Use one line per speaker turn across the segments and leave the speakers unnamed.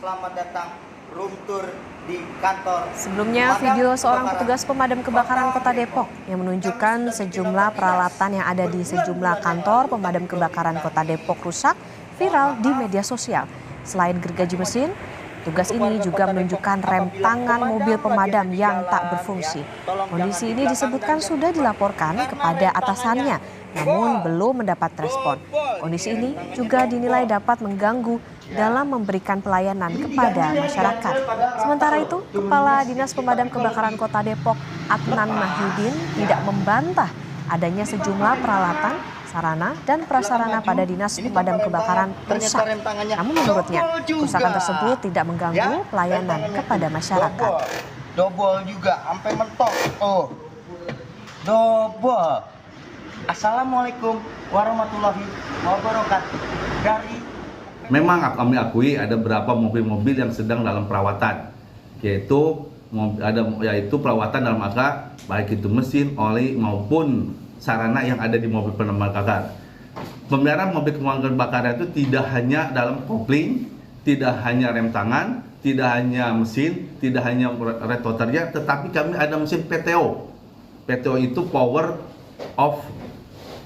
selamat datang room tour di kantor.
Sebelumnya, video seorang petugas pemadam kebakaran Kota Depok yang menunjukkan sejumlah peralatan yang ada di sejumlah kantor pemadam kebakaran Kota Depok rusak viral di media sosial. Selain gergaji mesin, tugas ini juga menunjukkan rem tangan mobil pemadam yang tak berfungsi. Kondisi ini disebutkan sudah dilaporkan kepada atasannya, namun belum mendapat respon. Kondisi ini juga dinilai dapat mengganggu dalam memberikan pelayanan kepada masyarakat. Sementara itu, Kepala Dinas Pemadam Kebakaran Kota Depok, Adnan Mahyudin, tidak membantah adanya sejumlah peralatan, sarana, dan prasarana pada Dinas Pemadam Kebakaran rusak. Namun menurutnya, kerusakan tersebut tidak mengganggu pelayanan kepada masyarakat.
Dobol juga, sampai mentok. Oh, dobol. Assalamualaikum warahmatullahi wabarakatuh.
Memang kami akui ada beberapa mobil-mobil yang sedang dalam perawatan, yaitu perawatan dalam rangka baik itu mesin, oli maupun sarana yang ada di mobil pemadam kebakaran. Pemeliharaan mobil pemadam kebakaran itu tidak hanya dalam kopling, tidak hanya rem tangan, tidak hanya mesin, tidak hanya rotornya, tetapi kami ada mesin PTO. PTO itu power of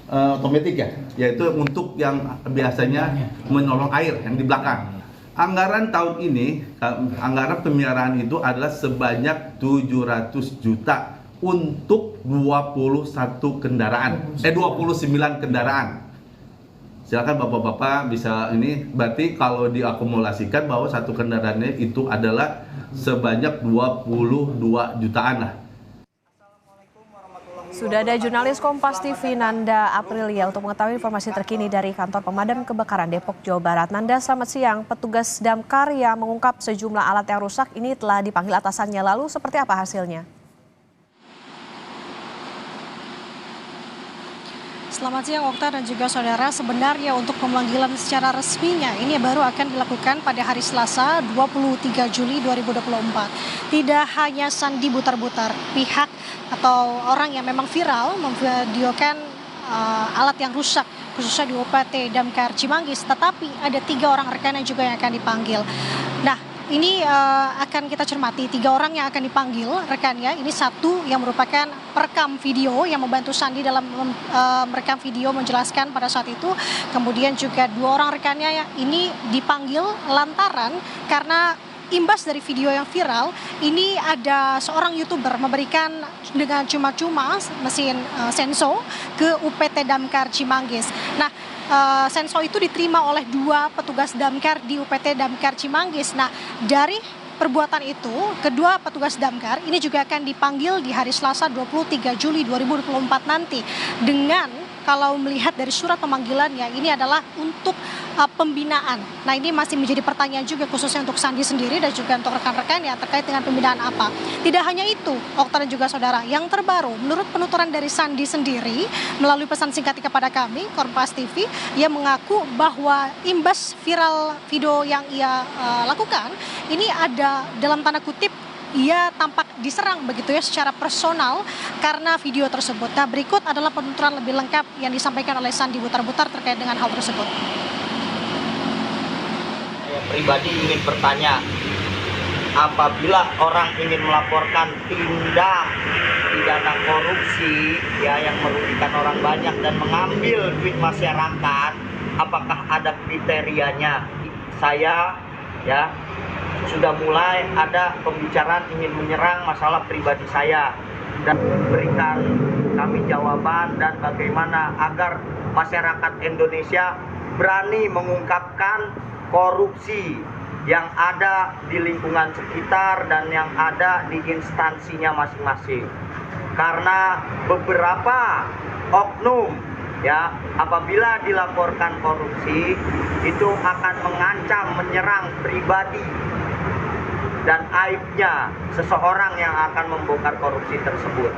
otomatis ya, yaitu untuk yang biasanya menolong air yang di belakang. Anggaran tahun ini, anggaran pemeliharaan itu adalah sebanyak 700 juta untuk 29 kendaraan. Silakan Bapak-bapak bisa ini, berarti kalau diakumulasikan bahwa satu kendaraannya itu adalah sebanyak 22 jutaan lah.
Sudah ada jurnalis Kompas TV Nanda Aprilia untuk mengetahui informasi terkini dari kantor pemadam kebakaran Depok, Jawa Barat. Nanda, selamat siang. Petugas damkar yang mengungkap sejumlah alat yang rusak ini telah dipanggil atasannya. Lalu seperti apa hasilnya?
Selamat siang Okta dan juga saudara. Sebenarnya untuk pemanggilan secara resminya ini baru akan dilakukan pada hari Selasa 23 Juli 2024. Tidak hanya Sandi Butar-Butar, pihak atau orang yang memang viral memvideokan alat yang rusak khususnya di UPT Damkar Cimanggis, tetapi ada 3 orang rekannya juga yang akan dipanggil. Nah, ini akan kita cermati 3 orang yang akan dipanggil rekannya. Ini satu yang merupakan perekam video yang membantu Sandi dalam merekam video menjelaskan pada saat itu. Kemudian juga 2 orang rekannya ini dipanggil lantaran karena imbas dari video yang viral, ini ada seorang YouTuber memberikan dengan cuma-cuma mesin Senso ke UPT Damkar Cimanggis. Nah, Senso itu diterima oleh 2 petugas damkar di UPT Damkar Cimanggis. Nah, dari perbuatan itu, kedua petugas damkar ini juga akan dipanggil di hari Selasa 23 Juli 2024 nanti. Dengan kalau melihat dari surat pemanggilannya, ini adalah untuk pembinaan. Nah, ini masih menjadi pertanyaan juga khususnya untuk Sandi sendiri dan juga untuk rekan-rekannya terkait dengan pembinaan apa. Tidak hanya itu, Okta dan juga saudara, yang terbaru menurut penuturan dari Sandi sendiri melalui pesan singkat kepada kami, Kompas TV, ia mengaku bahwa imbas viral video yang ia lakukan, ini ada dalam tanda kutip ia tampak diserang begitu ya secara personal karena video tersebut. Nah, berikut adalah penuturan lebih lengkap yang disampaikan oleh Sandi Butar-Butar terkait dengan hal tersebut.
Saya pribadi ingin bertanya, apabila orang ingin melaporkan tindak pidana korupsi ya yang merugikan orang banyak dan mengambil duit masyarakat, apakah ada kriterianya? Saya ya sudah mulai ada pembicaraan ingin menyerang masalah pribadi saya dan memberikan kami jawaban dan bagaimana agar masyarakat Indonesia berani mengungkapkan korupsi yang ada di lingkungan sekitar dan yang ada di instansinya masing-masing. Karena beberapa oknum ya apabila dilaporkan korupsi itu akan mengancam menyerang pribadi dan aibnya seseorang yang akan membongkar korupsi tersebut.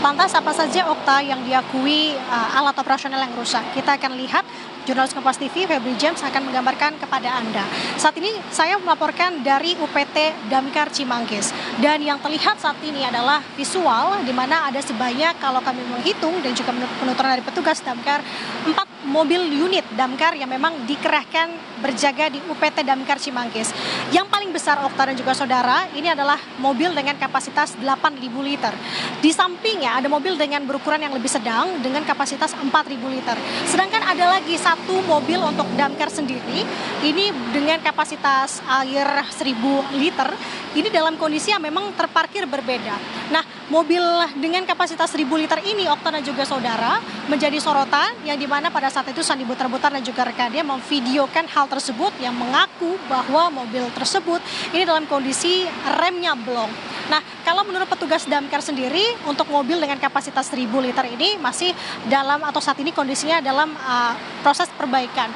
Lantas apa saja Okta yang diakui alat operasional yang rusak? Kita akan lihat jurnalis Kompas TV Febri James akan menggambarkan kepada Anda. Saat ini saya melaporkan dari UPT Damkar Cimanggis dan yang terlihat saat ini adalah visual di mana ada sebanyak kalau kami menghitung dan juga menurut penuturan dari petugas damkar 4 mobil unit damkar yang memang dikerahkan berjaga di UPT Damkar Cimanggis. Yang paling besar, Okta dan juga saudara, ini adalah mobil dengan kapasitas 8.000 liter. Di sampingnya ada mobil dengan berukuran yang lebih sedang dengan kapasitas 4.000 liter. Sedangkan ada lagi satu mobil untuk damkar sendiri, ini dengan kapasitas air 1.000 liter. Ini dalam kondisi yang memang terparkir berbeda. Nah, mobil dengan kapasitas 1.000 liter ini, Okta dan juga saudara, menjadi sorotan yang dimana pada saat itu Sandi Butar-Butar dan juga rekannya memvideokan hal tersebut yang mengaku bahwa mobil tersebut ini dalam kondisi remnya blong. Nah, kalau menurut petugas damkar sendiri, untuk mobil dengan kapasitas 1.000 liter ini masih dalam atau saat ini kondisinya dalam proses perbaikan.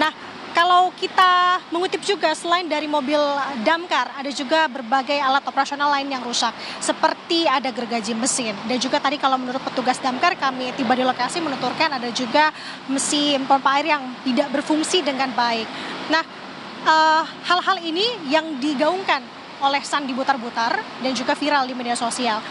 Nah, kalau kita mengutip juga, selain dari mobil damkar, ada juga berbagai alat operasional lain yang rusak, seperti ada gergaji mesin. Dan juga tadi kalau menurut petugas damkar, kami tiba di lokasi menuturkan ada juga mesin pompa air yang tidak berfungsi dengan baik. Nah, hal-hal ini yang digaungkan oleh Sandi Butar-Butar dan juga viral di media sosial.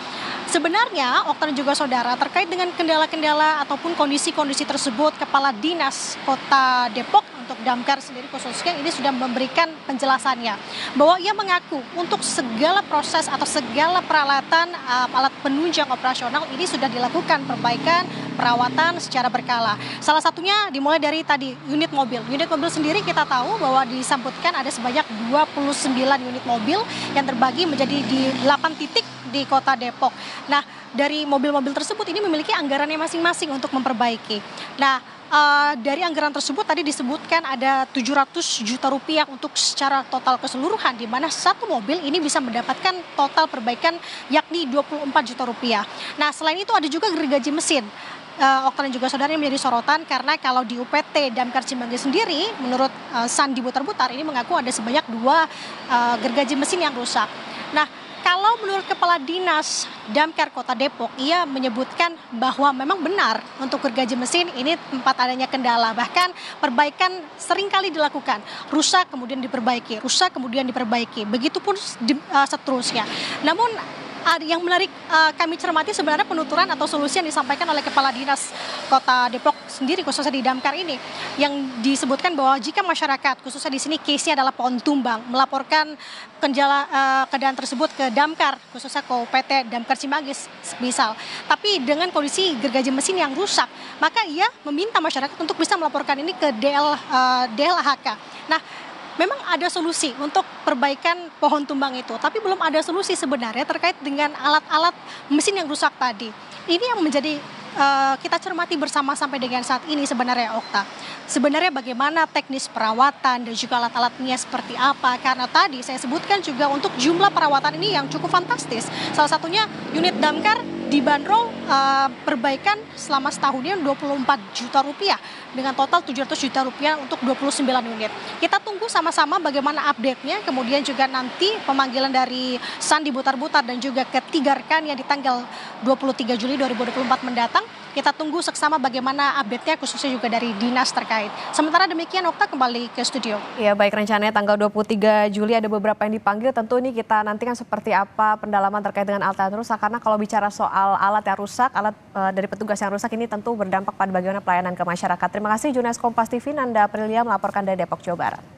Sebenarnya, Okta dan juga saudara, terkait dengan kendala-kendala ataupun kondisi-kondisi tersebut, Kepala Dinas Kota Depok untuk damkar sendiri khususnya ini sudah memberikan penjelasannya bahwa ia mengaku untuk segala proses atau segala peralatan alat penunjang operasional ini sudah dilakukan perbaikan, perawatan secara berkala. Salah satunya dimulai dari tadi unit mobil. Unit mobil sendiri kita tahu bahwa disambutkan ada sebanyak 29 unit mobil yang terbagi menjadi di 8 titik di Kota Depok. Nah, dari mobil-mobil tersebut ini memiliki anggarannya masing-masing untuk memperbaiki. Nah, dari anggaran tersebut tadi disebutkan ada 700 juta rupiah untuk secara total keseluruhan, di mana satu mobil ini bisa mendapatkan total perbaikan yakni 24 juta rupiah. Nah, selain itu ada juga gergaji mesin. Okta dan juga saudara yang menjadi sorotan karena kalau di UPT Damkar Cimanggis sendiri, menurut Sandi Butar-Butar ini mengaku ada sebanyak 2 gergaji mesin yang rusak. Nah, kalau menurut Kepala Dinas Damkar Kota Depok, ia menyebutkan bahwa memang benar untuk gergaji mesin ini tempat adanya kendala. Bahkan perbaikan seringkali dilakukan. Rusak kemudian diperbaiki, rusak kemudian diperbaiki. Begitupun seterusnya. Namun yang menarik kami cermati sebenarnya penuturan atau solusi yang disampaikan oleh Kepala Dinas Kota Depok sendiri khususnya di damkar ini, yang disebutkan bahwa jika masyarakat khususnya di sini case-nya adalah pohon tumbang melaporkan keadaan tersebut ke damkar khususnya ke UPT Damkar Cimanggis misal, tapi dengan kondisi gergaji mesin yang rusak, maka ia meminta masyarakat untuk bisa melaporkan ini ke DLHK. Nah, memang ada solusi untuk perbaikan pohon tumbang itu, tapi belum ada solusi sebenarnya terkait dengan alat-alat mesin yang rusak tadi. Ini yang menjadi kita cermati bersama sampai dengan saat ini sebenarnya, Okta. Sebenarnya bagaimana teknis perawatan dan juga alat-alatnya seperti apa, karena tadi saya sebutkan juga untuk jumlah perawatan ini yang cukup fantastis. Salah satunya unit damkar dibanderol perbaikan selama setahunnya 24 juta rupiah dengan total 700 juta rupiah untuk 29 unit. Kita tunggu sama-sama bagaimana update-nya, kemudian juga nanti pemanggilan dari Sandi Butar-Butar dan juga ketiga rekan yang di tanggal 23 Juli 2024 mendatang. Kita tunggu seksama bagaimana update-nya khususnya juga dari dinas terkait. Sementara demikian, Okta kembali ke studio.
Ya, baik, rencananya tanggal 23 Juli ada beberapa yang dipanggil. Tentu ini kita nantikan seperti apa pendalaman terkait dengan alat yang rusak. Karena kalau bicara soal alat yang rusak, alat dari petugas yang rusak ini tentu berdampak pada bagaimana pelayanan ke masyarakat. Terima kasih jurnalis Kompas TV Nanda Aprilia melaporkan dari Depok, Jawa Barat.